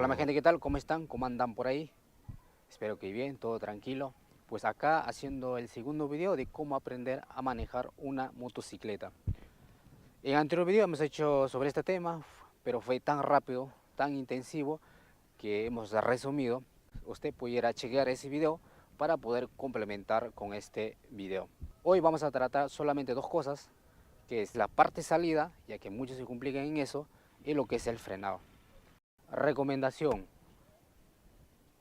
Hola mi gente, ¿qué tal? ¿Cómo están? ¿Cómo andan por ahí? Espero que bien, todo tranquilo. Pues acá haciendo el segundo video de cómo aprender a manejar una motocicleta. En el anterior video hemos hecho sobre este tema, pero fue tan rápido, tan intensivo, que hemos resumido. Usted pudiera chequear ese video para poder complementar con este video. Hoy vamos a tratar solamente dos cosas, que es la parte salida, ya que muchos se complican en eso, y lo que es el frenado. Recomendación: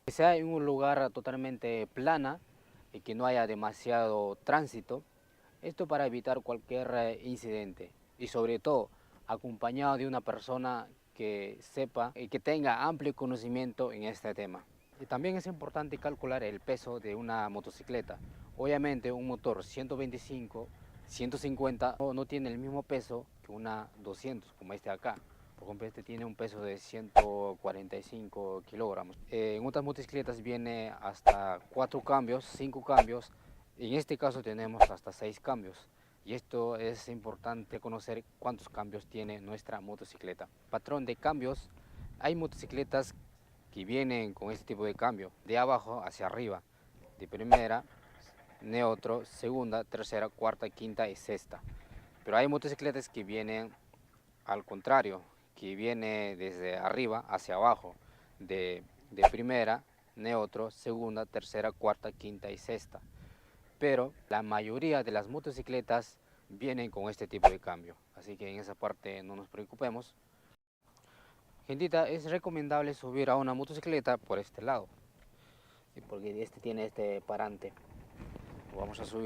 que sea en un lugar totalmente plana y que no haya demasiado tránsito, esto para evitar cualquier incidente, y sobre todo acompañado de una persona que sepa y que tenga amplio conocimiento en este tema. Y también es importante calcular el peso de una motocicleta. Obviamente un motor 125, 150 no tiene el mismo peso que una 200 como este de acá. Por ejemplo, este tiene un peso de 145 kilogramos. En otras motocicletas viene hasta 4 cambios, 5 cambios. En este caso tenemos hasta 6 cambios. Y esto es importante conocer cuántos cambios tiene nuestra motocicleta. Patrón de cambios: hay motocicletas que vienen con este tipo de cambio, de abajo hacia arriba, de primera, neutro, segunda, tercera, cuarta, quinta y sexta. Pero hay motocicletas que vienen al contrario, que viene desde arriba hacia abajo, de primera, neutro, segunda, tercera, cuarta, quinta y sexta. Pero la mayoría de las motocicletas vienen con este tipo de cambio, así que en esa parte no nos preocupemos. Gentita, es recomendable subir a una motocicleta por este lado, porque este tiene este parante. Vamos a subir.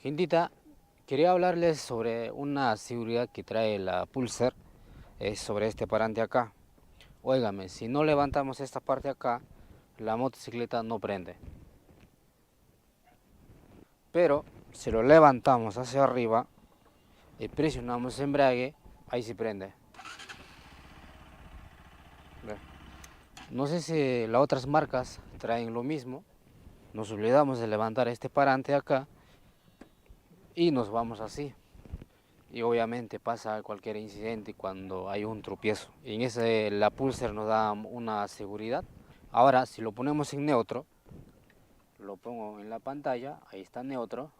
Gentita, quería hablarles sobre una seguridad que trae la Pulsar, es sobre este parante acá. Óigame, si no levantamos esta parte acá, la motocicleta no prende. Pero si lo levantamos hacia arriba y presionamos el embrague, ahí sí prende. No sé si las otras marcas traen lo mismo. Nos olvidamos de levantar este parante acá y nos vamos así. Y obviamente pasa cualquier incidente cuando hay un tropiezo. Y en ese la Pulsar nos da una seguridad. Ahora, si lo ponemos en neutro, lo pongo en la pantalla, ahí está neutro,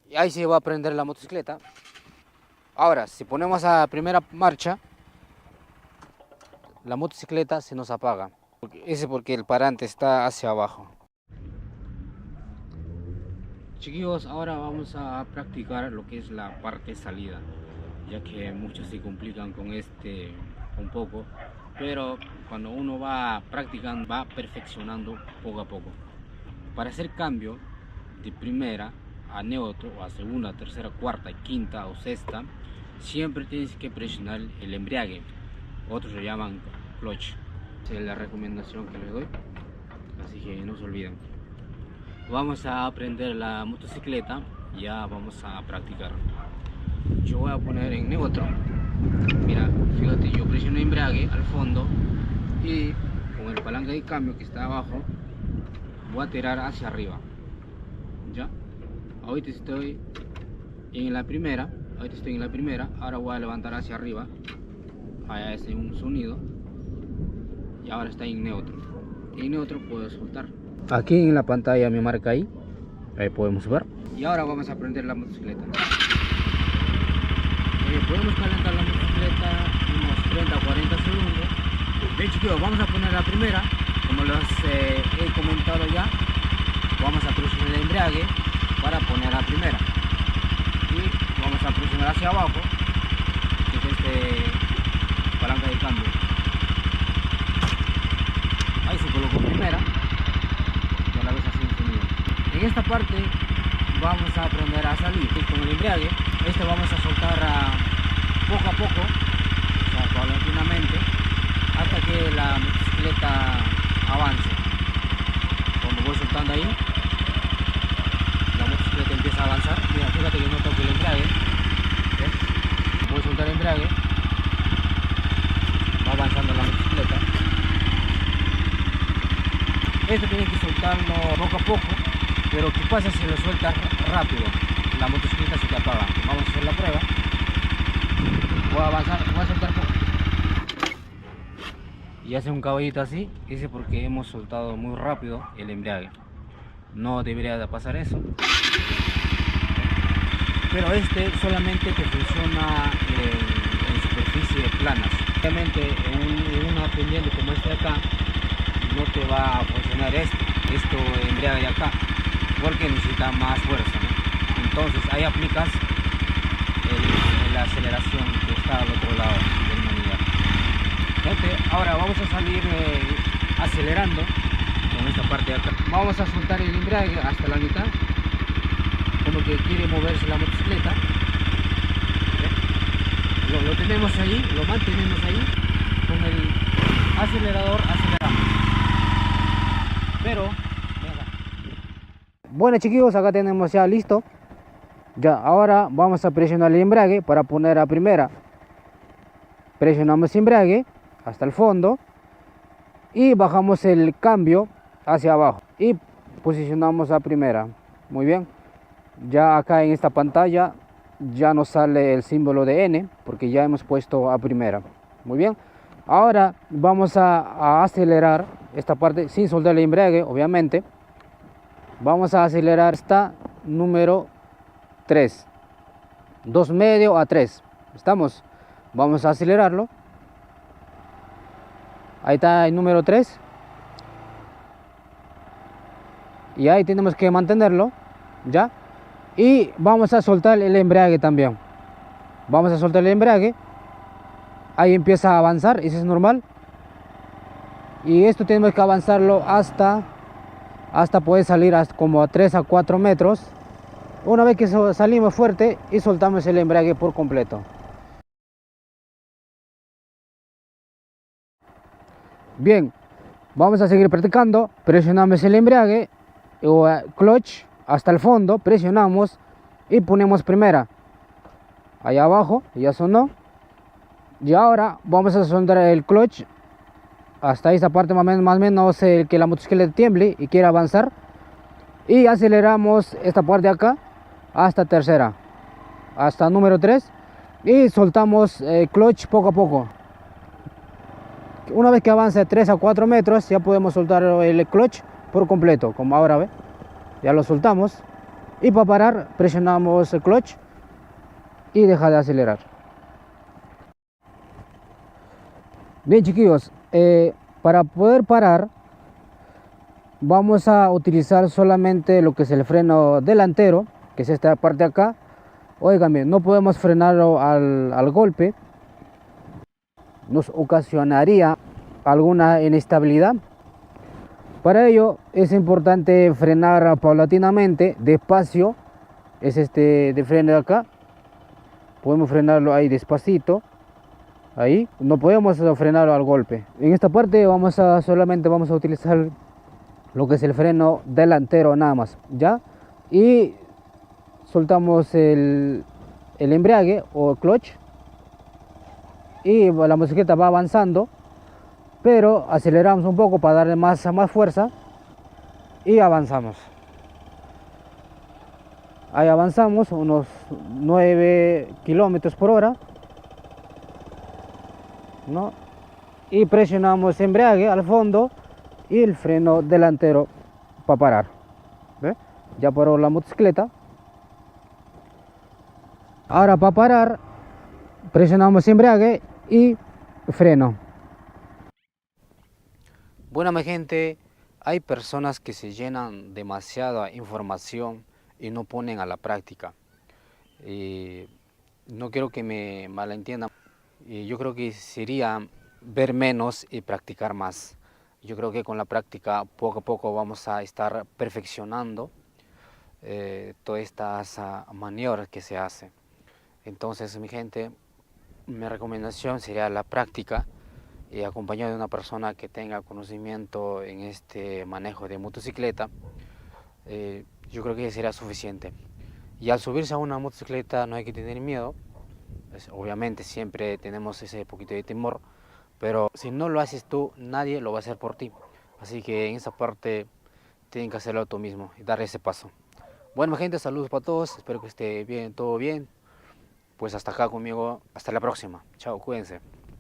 y ahí sí va a prender la motocicleta. Ahora, si ponemos a primera marcha, la motocicleta se nos apaga. Ese porque el parante está hacia abajo. Chiquillos, ahora vamos a practicar lo que es la parte salida, ya que muchos se complican con este un poco, pero cuando uno va practicando, va perfeccionando poco a poco. Para hacer cambio de primera a neutro, o a segunda, tercera, cuarta, quinta o sexta, siempre tienes que presionar el embrague, otros lo llaman clutch. Esa es la recomendación que les doy, así que no se olviden. Vamos a aprender la motocicleta, ya vamos a practicar. Yo voy a poner en neutro. Mira, fíjate, yo presiono el embrague al fondo y con el palanca de cambio que está abajo voy a tirar hacia arriba. Ya, ahorita estoy en la primera, ahora voy a levantar hacia arriba. Allá hace un sonido y ahora está en neutro. En neutro puedo soltar. Aquí en la pantalla me marca ahí podemos ver. Y ahora vamos a prender la motocicleta. Podemos calentar la motocicleta unos 30 o 40 segundos. Bien, chicos, vamos a poner la primera, como les he comentado ya. Vamos a presionar el embrague para poner la primera y vamos a presionar hacia abajo, que es este palanca de cambio. Ahí se colocó primera y a la vez así un sonido. En esta parte vamos a aprender a salir con el embrague. Vamos a soltar poco a poco, o sea, paulatinamente, hasta que la motocicleta avance. Cuando voy soltando ahí, la motocicleta empieza a avanzar. Mira, fíjate que no toque el embrague. ¿Ves? Voy a soltar el embrague, va avanzando la motocicleta. Esto tienes que soltarlo poco a poco, pero ¿qué pasa si lo sueltas rápido? la motocicleta se te apaga. Vamos a hacer la prueba. Voy a avanzar, voy a soltar poco. Y hace un caballito así, ese porque hemos soltado muy rápido el embrague. No debería de pasar eso. Pero este solamente que funciona en superficies planas. Obviamente en una pendiente como esta de acá no te va a funcionar esto embrague de acá, porque necesita más fuerza, ¿no? Entonces ahí aplicas la aceleración que está al otro lado del manillar. Gente, ahora vamos a salir acelerando con esta parte de acá. Vamos a soltar el embrague hasta la mitad, como que quiere moverse la motocicleta. Lo tenemos ahí, lo mantenemos ahí, con el acelerador aceleramos. Pero bueno, chiquillos, acá tenemos ya listo. Ya, ahora vamos a presionar el embrague para poner a primera. Presionamos el embrague hasta el fondo y bajamos el cambio hacia abajo y posicionamos a primera. Muy bien. Ya acá en esta pantalla ya nos sale el símbolo de N porque ya hemos puesto a primera. Muy bien. Ahora vamos a acelerar esta parte sin soltar el embrague, obviamente. Vamos a acelerar esta número 3, 2 medio a 3. ¿Estamos? Vamos a acelerarlo. Ahí está el número 3. Y ahí tenemos que mantenerlo, ¿ya? Y vamos a soltar el embrague también. Vamos a soltar el embrague. Ahí empieza a avanzar, eso es normal. Y esto tenemos que avanzarlo hasta poder salir como a 3 a 4 metros. Una vez que salimos fuerte y soltamos el embrague por completo. Bien, vamos a seguir practicando. Presionamos el embrague o clutch hasta el fondo, presionamos y ponemos primera. Allá abajo ya sonó. Y ahora vamos a soltar el clutch hasta esa parte más o menos que la motocicleta tiemble y quiera avanzar. Y aceleramos esta parte de acá hasta tercera, hasta número 3. Y soltamos el clutch poco a poco. Una vez que avance 3 a 4 metros ya podemos soltar el clutch por completo, como ahora ve. Ya lo soltamos. Y para parar presionamos el clutch y deja de acelerar. Bien, chiquillos, para poder parar vamos a utilizar solamente lo que es el freno delantero, que es esta parte de acá. Óigame, no podemos frenarlo al golpe, nos ocasionaría alguna inestabilidad. Para ello es importante frenar paulatinamente, despacio. Es este de freno de acá, podemos frenarlo ahí despacito. Ahí no podemos frenarlo al golpe. En esta parte solamente vamos a utilizar lo que es el freno delantero nada más, ¿ya? Y soltamos el embrague o clutch y la motocicleta va avanzando, pero aceleramos un poco para darle más fuerza y avanzamos. Ahí avanzamos unos 9 kilómetros por hora, ¿no? Y presionamos el embrague al fondo y el freno delantero para parar. ¿Ve? Ya paró la motocicleta. Ahora para parar presionamos el embrague y freno. Bueno, mi gente, hay personas que se llenan demasiada información y no ponen a la práctica. No quiero que me malentiendan. Yo creo que sería ver menos y practicar más. Yo creo que con la práctica poco a poco vamos a estar perfeccionando todas estas maniobras que se hacen. Entonces, mi gente, mi recomendación sería la práctica y acompañado de una persona que tenga conocimiento en este manejo de motocicleta. Yo creo que sería suficiente. Y al subirse a una motocicleta no hay que tener miedo. Obviamente siempre tenemos ese poquito de temor, pero si no lo haces tú, nadie lo va a hacer por ti. Así que en esa parte tienes que hacerlo tú mismo y dar ese paso. Bueno, gente, saludos para todos. Espero que esté bien, todo bien. Pues hasta acá conmigo. Hasta la próxima. Chao, cuídense.